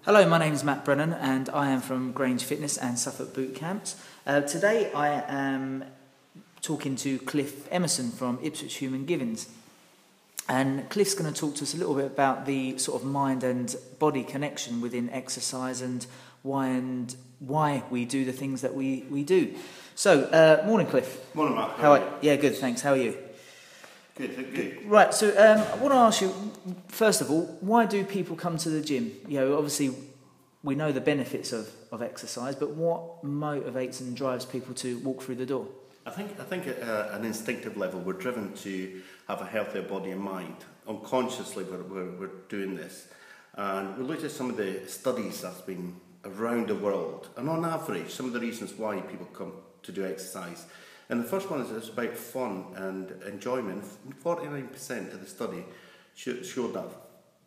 Hello, my name is Matt Brennan and I am from Grange Fitness and Suffolk Boot Camps. Today I am talking to Cliff Emmerson from Ipswich Human. And Cliff's going to talk to us a little bit about the sort of mind and body connection within exercise and why we do the things that we do. So, morning Cliff. Morning Matt, how are you? Yeah, good, thanks. How are you? Good. Right, so I want to ask you, first of all, why do people come to the gym? You know, obviously we know the benefits of exercise, but what motivates and drives people to walk through the door? I think at an instinctive level we're driven to have a healthier body and mind. Unconsciously we're doing this. And we looked at some of the studies that's been around the world, and on average some of the reasons why people come to do exercise. And the first one is it's about fun and enjoyment. 49% of the study showed that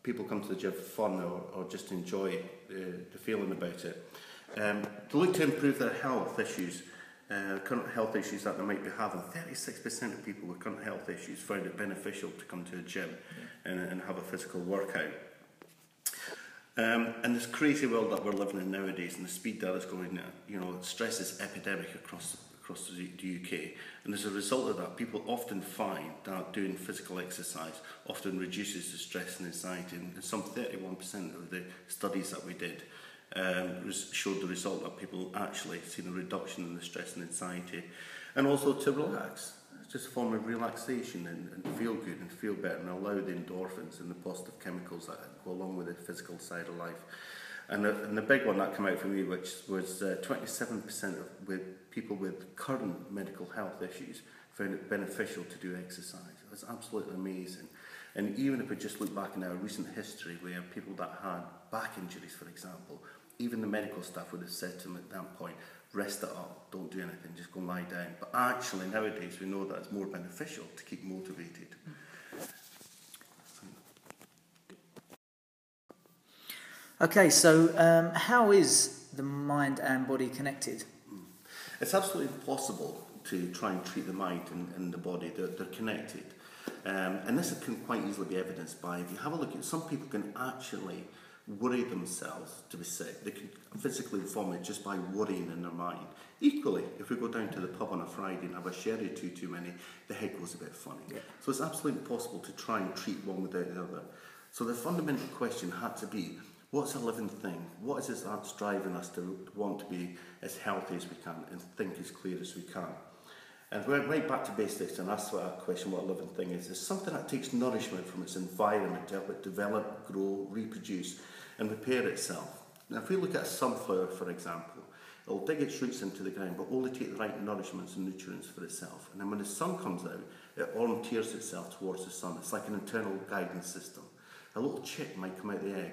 people come to the gym for fun or just enjoy the feeling about it. To look to improve their health issues, current health issues that they might be having, 36% of people with current health issues found it beneficial to come to a gym and have a physical workout. And this crazy world that we're living in nowadays and the speed that is going now, you know, stress is epidemic across the UK, and as a result of that, people often find that doing physical exercise often reduces the stress and anxiety, and some 31% of the studies that we did showed the result that people actually seen a reduction in the stress and anxiety, and also to relax. It's just a form of relaxation and feel good and feel better and allow the endorphins and the positive chemicals that go along with the physical side of life. And the big one that came out for me, which was 27% with people with current medical health issues found it beneficial to do exercise. It was absolutely amazing. And even if we just look back in our recent history, we have people that had back injuries, for example, even the medical staff would have said to them at that point, rest it up, don't do anything, just go lie down. But actually nowadays we know that it's more beneficial to keep motivated. Okay, so how is the mind and body connected? It's absolutely impossible to try and treat the mind and the body. They're connected. And this can quite easily be evidenced by, if you have a look at, some people can actually worry themselves to be sick. They can physically vomit just by worrying in their mind. Equally, if we go down to the pub on a Friday and have a sherry too many, the head goes a bit funny. Yeah. So it's absolutely impossible to try and treat one without the other. So the fundamental question had to be, what's a living thing? What is it that's driving us to want to be as healthy as we can and think as clear as we can? And we went right back to basics and asked that question, what a living thing is. It's something that takes nourishment from its environment to help it develop, grow, reproduce and repair itself. Now if we look at a sunflower, for example, it'll dig its roots into the ground but only take the right nourishments and nutrients for itself. And then when the sun comes out, it orienteers itself towards the sun. It's like an internal guidance system. A little chick might come out the egg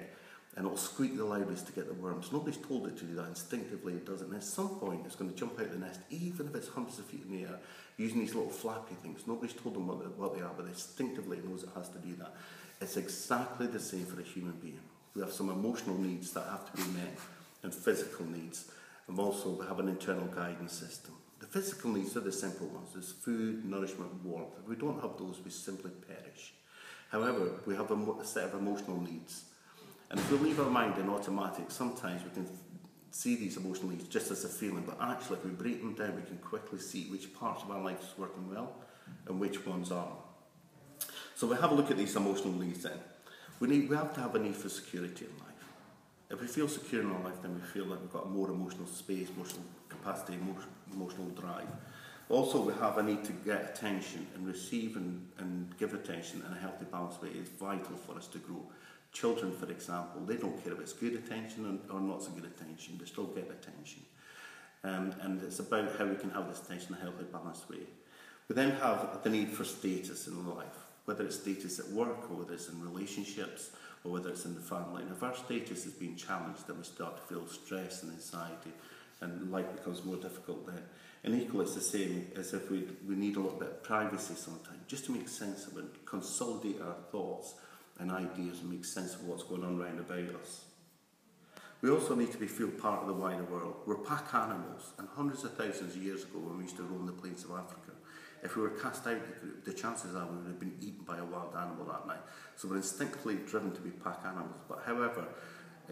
and it'll squeak the loudest to get the worms. Nobody's told it to do that. Instinctively it does it. And at some point it's going to jump out the nest, even if it's hundreds of feet in the air, using these little flappy things. Nobody's told them what they are, but instinctively it knows it has to do that. It's exactly the same for a human being. We have some emotional needs that have to be met and physical needs. And also we have an internal guidance system. The physical needs are the simple ones. There's food, nourishment, warmth. If we don't have those, we simply perish. However, we have a set of emotional needs. And if we leave our mind in automatic, sometimes we can see these emotional needs just as a feeling, but actually if we break them down, we can quickly see which parts of our life is working well and which ones aren't. So we have a look at these emotional needs then. We have to have a need for security in life. If we feel secure in our life, then we feel like we've got more emotional space, emotional capacity, emotional drive. Also, we have a need to get attention and receive and give attention in a healthy, balanced way. It's vital for us to grow. Children, for example, they don't care if it's good attention or not so good attention. They still get attention. And it's about how we can have this attention in a healthy, balanced way. We then have the need for status in life, whether it's status at work or whether it's in relationships or whether it's in the family. And if our status is being challenged, then we start to feel stress and anxiety and life becomes more difficult then. And equally, it's the same as if we need a little bit of privacy sometimes, just to make sense of it, consolidate our thoughts and ideas and make sense of what's going on round about us. We also need to feel part of the wider world. We're pack animals, and hundreds of thousands of years ago when we used to roam the plains of Africa, if we were cast out of the group, the chances are we would have been eaten by a wild animal that night. So we're instinctively driven to be pack animals. But however,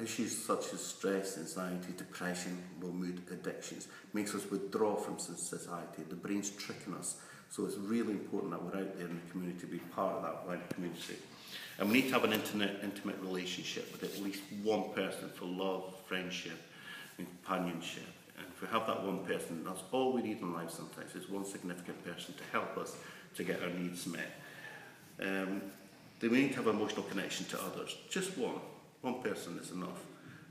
Issues such as stress, anxiety, depression, or mood addictions makes us withdraw from society. The brain's tricking us. So it's really important that we're out there in the community to be part of that wider community. And we need to have an intimate relationship with at least one person for love, friendship, and companionship. And if we have that one person, that's all we need in life sometimes, is one significant person to help us to get our needs met. Then we need to have an emotional connection to others. Just one. One person is enough.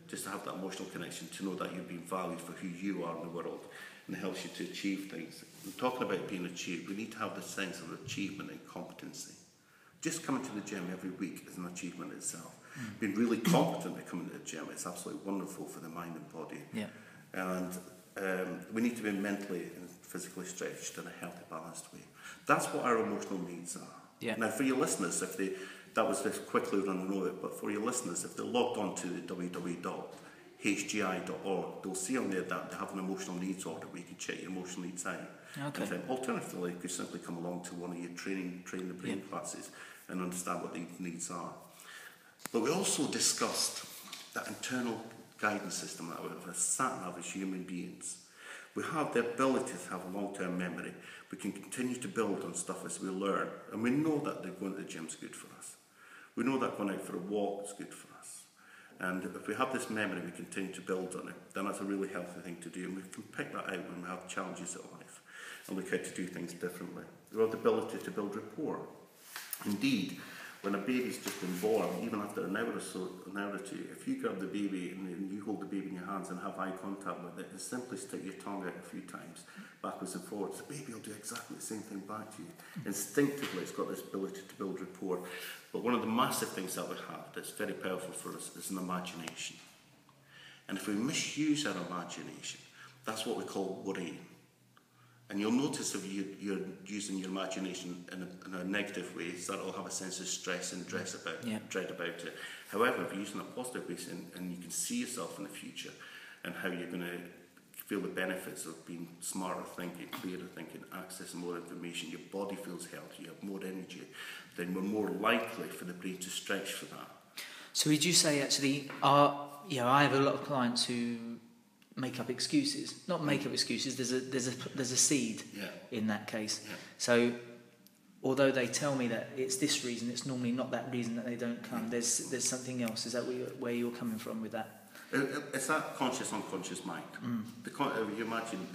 Just to have that emotional connection, to know that you're being valued for who you are in the world, and it helps you to achieve things. And talking about being achieved, we need to have the sense of achievement and competency. Just coming to the gym every week is an achievement itself. Being really competent at coming to the gym, it's absolutely wonderful for the mind and body. Yeah. And we need to be mentally and physically stretched in a healthy, balanced way. That's what our emotional needs are. Yeah. Now, for your listeners, that was just quickly running over it, but for your listeners, if they logged on to www.hgi.org, they'll see on there that they have an emotional needs order where you can check your emotional needs out. Okay. And alternatively, you could simply come along to one of your train the brain classes and understand what the needs are. But we also discussed that internal guidance system that we have a sat-nav as human beings. We have the ability to have a long-term memory. We can continue to build on stuff as we learn. And we know that going to the gym is good for us. We know that going out for a walk is good for us. And if we have this memory, we continue to build on it, then that's a really healthy thing to do. And we can pick that out when we have challenges in life and look how to do things differently. We have the ability to build rapport. Indeed, when a baby's just been born, even after an hour or two, if you grab the baby and you hold the baby in your hands and have eye contact with it, and simply stick your tongue out a few times, backwards and forwards, the baby will do exactly the same thing back to you. Instinctively, it's got this ability to build rapport. But one of the massive things that we have that's very powerful for us is an imagination. And if we misuse our imagination, that's what we call worrying. And you'll notice if you're using your imagination in a negative way, that it'll have a sense of stress and dread about it. However, if you're using a positive way and you can see yourself in the future and how you're going to feel the benefits of being smarter thinking, clearer thinking, accessing more information, your body feels healthy, you have more energy, then we're more likely for the brain to stretch for that. So would you say actually, I have a lot of clients who make up excuses. Not make up excuses. There's a seed in that case. Yeah. So although they tell me that it's this reason, it's normally not that reason that they don't come. There's something else. Is that where you're coming from with that? It's that conscious unconscious mind. You imagine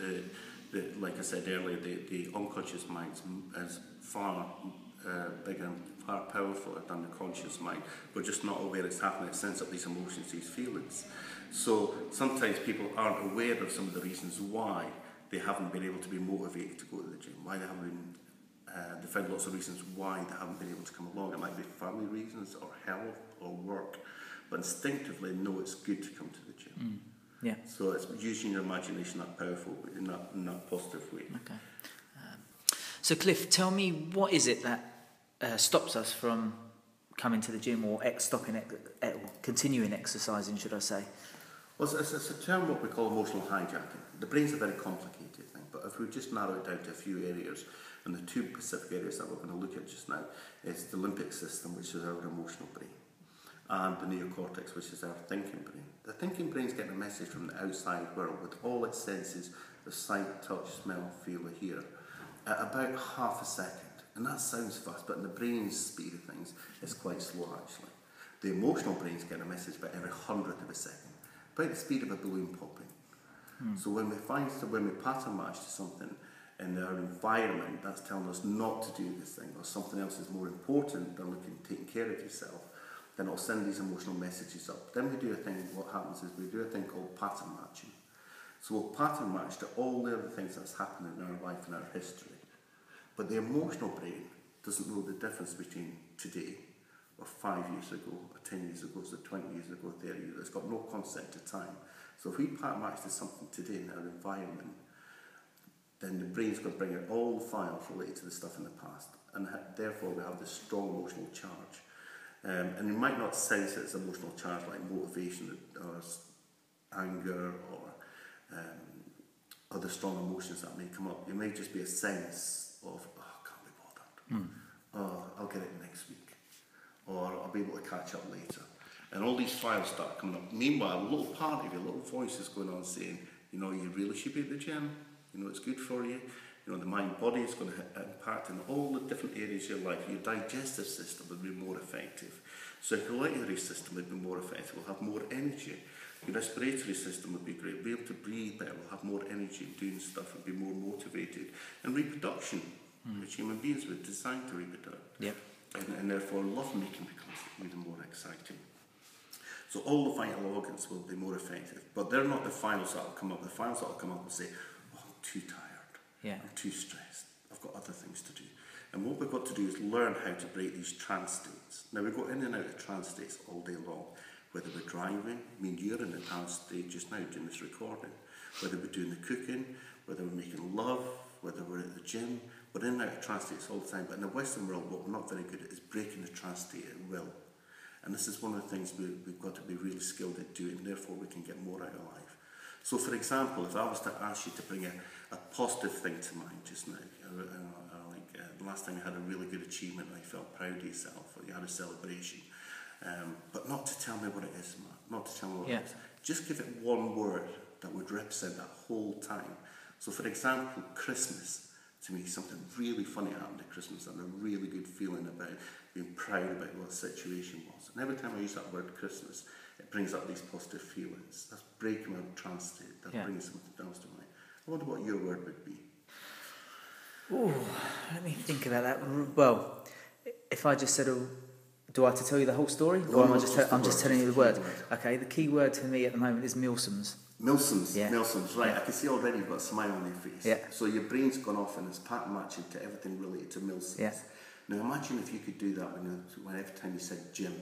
like I said earlier, the unconscious mind is far bigger and far powerful than the conscious mind. We're just not aware it's happening. It sends up these emotions, these feelings. So sometimes people aren't aware of some of the reasons why they haven't been able to be motivated to go to the gym, why they haven't been, they found lots of reasons why they haven't been able to come along. It might be family reasons or health or work, but instinctively know it's good to come to the gym. Yeah. So it's using your imagination that powerful in that positive way. Okay. So Cliff, tell me, what is it that stops us from coming to the gym or continuing exercising, should I say? Well, it's a term what we call emotional hijacking. The brain's a very complicated thing, but if we just narrow it down to a few areas, and the two specific areas that we're going to look at just now is the limbic system, which is our emotional brain, and the neocortex, which is our thinking brain. The thinking brain's getting a message from the outside world with all its senses of sight, touch, smell, feel, or hear at about half a second. And that sounds fast, but in the brain's speed of things, it's quite slow actually. The emotional brain's getting a message about every 100th of a second, about the speed of a balloon popping. So when we pattern match to something in our environment that's telling us not to do this thing, or something else is more important than taking care of yourself, then it'll send these emotional messages up. Then we do a thing, what happens is we do a thing called pattern matching. So we'll pattern match to all the other things that's happened in our life and our history. But the emotional brain doesn't know the difference between today, or 5 years ago, or 10 years ago, so 20 years ago, 30 years ago. It's got no concept of time. So if we pattern match to something today in our environment, then the brain's going to bring out all the files related to the stuff in the past. And therefore we have this strong emotional charge. And you might not sense it as emotional charge like motivation or anger or other strong emotions that may come up. It may just be a sense of, I can't be bothered. Or I'll get it next week. Or I'll be able to catch up later. And all these files start coming up. Meanwhile, a little part of your little voice is going on saying, you know, you really should be at the gym. You know, it's good for you. You know, the mind-body is going to impact in all the different areas of your life. Your digestive system will be more effective. Circulatory system will be more effective. We'll have more energy. Your respiratory system will be great. Be able to breathe better. We'll have more energy doing stuff and be more motivated. And reproduction, which human beings were designed to reproduce. Yep. And therefore, lovemaking becomes even more exciting. So all the vital organs will be more effective. But they're not the files that will come up. The files that will come up will say, oh, I'm too tired. Yeah. I'm too stressed. I've got other things to do. And what we've got to do is learn how to break these trance states. Now, we go in and out of trance states all day long. Whether we're driving, I mean, you're in a trance state just now doing this recording. Whether we're doing the cooking, whether we're making love, whether we're at the gym, we're in and out of trance states all the time. But in the Western world, what we're not very good at is breaking the trance state at will. And this is one of the things we've got to be really skilled at doing, therefore we can get more out of life. So for example, if I was to ask you to bring a positive thing to mind just now, the last time you had a really good achievement and you felt proud of yourself, or you had a celebration, but not to tell me what it is, not to tell me what it is. Just give it one word that would represent that whole time. So for example, Christmas, to me, something really funny happened at Christmas and a really good feeling about being proud about what the situation was. And every time I use that word Christmas, it brings up these positive feelings. That's breaking my trance state. That brings something else to mind. I wonder what your word would be. Oh, let me think about that. Well, if I just said, do I have to tell you the whole story? No, or am I just telling you the word? word? Okay, the key word for me at the moment is Milsom's. Milsom's, Yeah. Milsom's, right. I can see already you've got a smile on your face. Yeah. So your brain's gone off and it's pattern matching to everything related to Milsom's. Yeah. Now imagine if you could do that when every time you said gym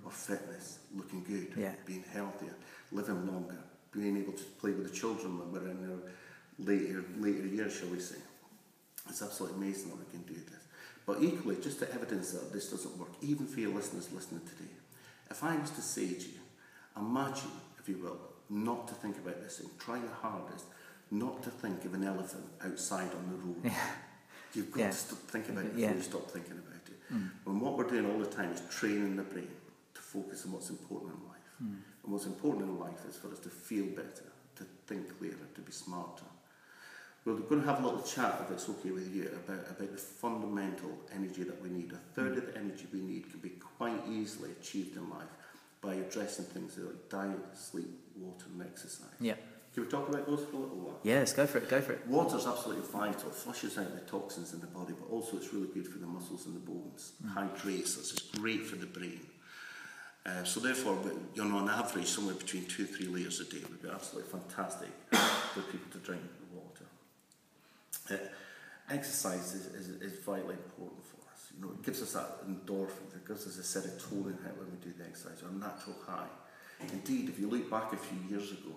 or fitness, looking good, being healthier, living longer, being able to play with the children when we're in their later years, shall we say. It's absolutely amazing that we can do this. But equally, just to evidence that this doesn't work, even for your listeners listening today, if I was to say to you, imagine, if you will, not to think about this and try your hardest not to think of an elephant outside on the road. Yeah. You've got to stop thinking about it before you stop thinking about it. And what we're doing all the time is training the brain to focus on what's important in life. And what's important in life is for us to feel better, to think clearer, to be smarter. We're going to have a little chat, if it's okay with you, about the fundamental energy that we need. A third of the energy we need can be quite easily achieved in life by addressing things like diet, sleep, water and exercise. Yeah. Can we talk about those for a little while? Yeah, let's go for it. Water's absolutely vital. It flushes out the toxins in the body, but also it's really good for the muscles and the bones. Hydrates us. It's great for the brain. So therefore, on average, somewhere between 2 or 3 litres a day would be absolutely fantastic for people to drink water. Exercise is vitally important for us. You know, it gives us that endorphins. It gives us a serotonin hit when we do the exercise, a natural high. Indeed, if you look back a few years ago,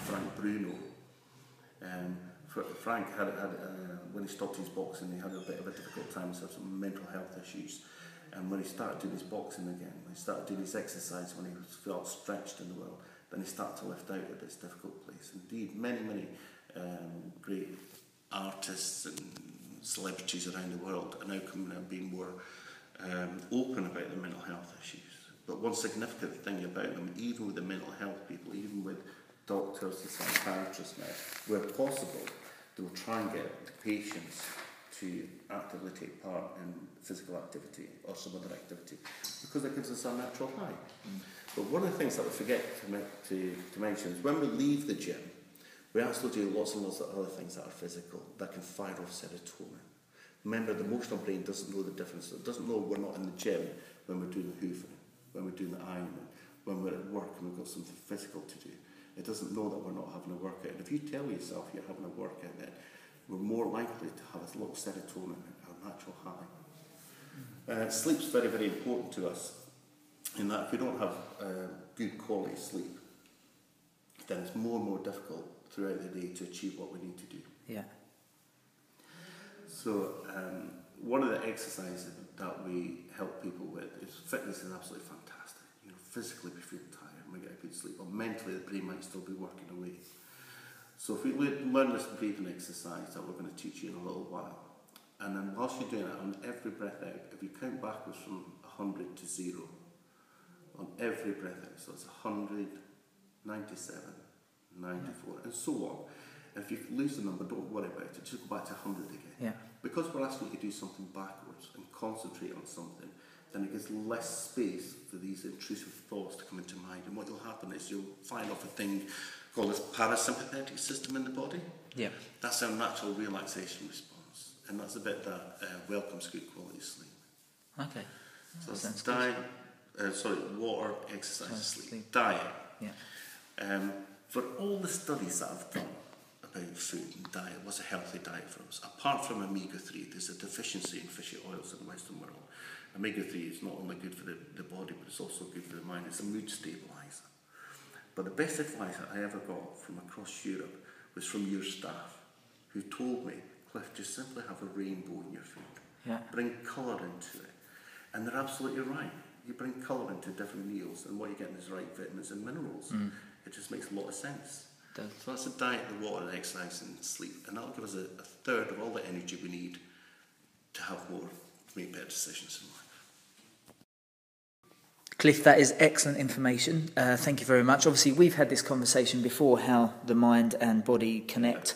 Frank Bruno, Frank had when he stopped his boxing, he had a bit of a difficult time. He had some mental health issues. And when he started doing his boxing again, when he started doing his exercise, when he felt stretched in the world, then he started to lift out of this difficult place. Indeed, many great artists and celebrities around the world are now coming out and being more open about their mental health issues. But one significant thing about them, even with the mental health people, even with doctors and psychiatrists now, where possible, they will try and get the patients to actively take part in physical activity or some other activity, because it gives us a natural high. But one of the things that we forget to mention is when we leave the gym, we actually do lots and lots of other things that are physical, that can fire off serotonin. Remember, the emotional brain doesn't know the difference. It doesn't know we're not in the gym when we're doing the hoofing, when we're doing the ironing, when we're at work and we've got something physical to do. It doesn't know that we're not having a workout. And if you tell yourself you're having a workout, then we're more likely to have a little serotonin, a natural high. Sleep's very, very important to us, in that if we don't have good quality sleep, then it's more and more difficult throughout the day to achieve what we need to do. Yeah. So one of the exercises that we help people with is fitness is absolutely fantastic. You know, physically we feel tired and we get a good sleep, but mentally the brain might still be working away. So if we learn this breathing exercise that we're going to teach you in a little while, and then whilst you're doing it, on every breath out, if you count backwards from 100 to 0, on every breath out. So it's 100, 97, 94, and so on. And if you lose the number, don't worry about it. Just go back to 100 again. Yeah. Because we're asking you to do something backwards and concentrate on something, then it gives less space for these intrusive thoughts to come into mind. And what will happen is you'll find off a thing called this parasympathetic system in the body. Yeah. That's our natural relaxation response. And that's a bit that welcomes good quality sleep. Okay. So it's diet, water, exercise, sleep. Diet. Yeah. For all the studies that I've done about food and diet, what's a healthy diet for us? Apart from omega-3, there's a deficiency in fishy oils in the Western world. Omega-3 is not only good for the body, but it's also good for the mind. It's a mood stabiliser. But the best advice that I ever got from across Europe was from your staff, who told me, Cliff, just simply have a rainbow in your food. Yeah. Bring colour into it. And they're absolutely right. You bring colour into different meals, and what you're getting is the right vitamins and minerals. It just makes a lot of sense. So that's the diet, the water, the exercise and sleep. And that'll give us a third of all the energy we need to make better decisions in life. Cliff, that is excellent information. Thank you very much. Obviously, we've had this conversation before, how the mind and body connect.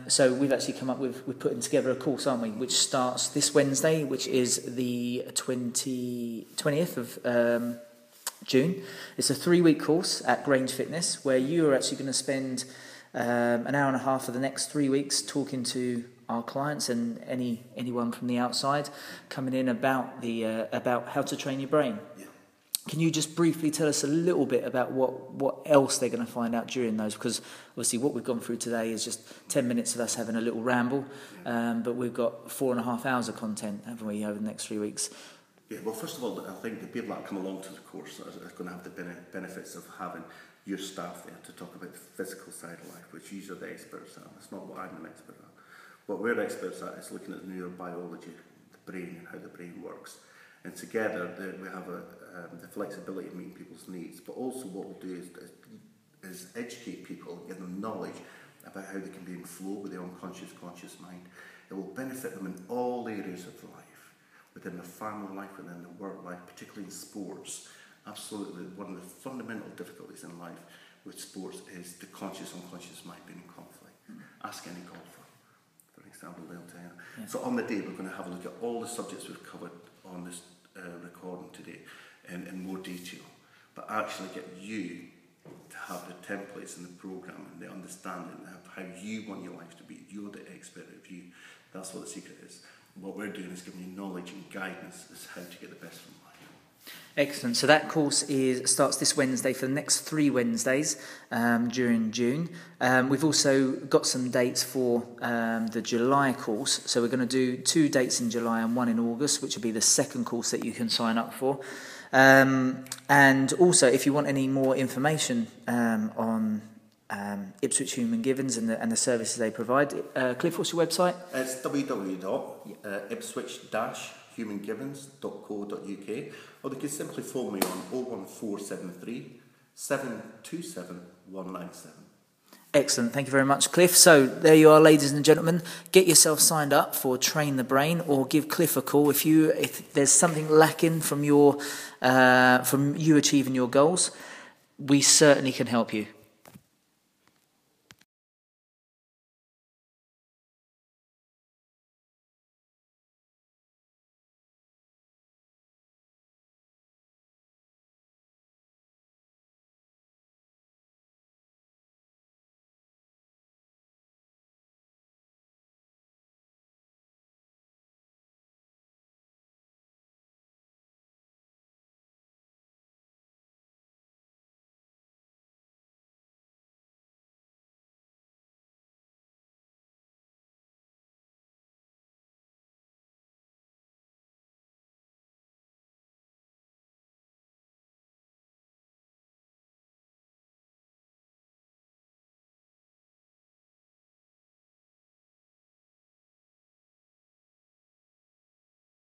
So we've actually come up with, we're putting together a course, aren't we, which starts this Wednesday, which is the 20th of June. It's a 3-week course at Grange Fitness, where you are actually going to spend an hour and a half for the next 3 weeks talking to our clients and anyone from the outside coming in about how to train your brain. Yeah. Can you just briefly tell us a little bit about what else they're going to find out during those? Because obviously what we've gone through today is just 10 minutes of us having a little ramble, but we've got 4.5 hours of content, haven't we, over the next 3 weeks? Yeah, well, first of all, I think the people that come along to the course are going to have the benefits of having your staff there to talk about the physical side of life, which you are the experts at. It's not what I'm an expert at. What we're experts at is looking at the neurobiology, the brain and how the brain works. And together we have the flexibility of meeting people's needs, but also what we'll do is educate people, give them knowledge about how they can be in flow with their unconscious, conscious mind. It will benefit them in all areas of life, within their family life, within their work life, particularly in sports. Absolutely, one of the fundamental difficulties in life with sports is the conscious, unconscious mind being in conflict. Ask any golfer, for example, they'll tell you. Yeah. So on the day, we're going to have a look at all the subjects we've covered on this recording today in more detail, but actually get you to have the templates and the program and the understanding of how you want your life to be. You're the expert of you. That's what the secret is. What we're doing is giving you knowledge and guidance as how to get the best from life. Excellent. So that course starts this Wednesday for the next 3 Wednesdays during June. We've also got some dates for the July course. So we're going to do 2 dates in July and 1 in August, which will be the second course that you can sign up for. And also, if you want any more information on Ipswich Human Givens and the services they provide, Cliff, what's your website? It's www.ipswich-humangivens.co.uk, or they can simply phone me on 01473 727 197. Excellent, thank you very much, Cliff. So there you are, ladies and gentlemen. Get yourself signed up for Train the Brain, or give Cliff a call if there's something lacking from you achieving your goals. We certainly can help you.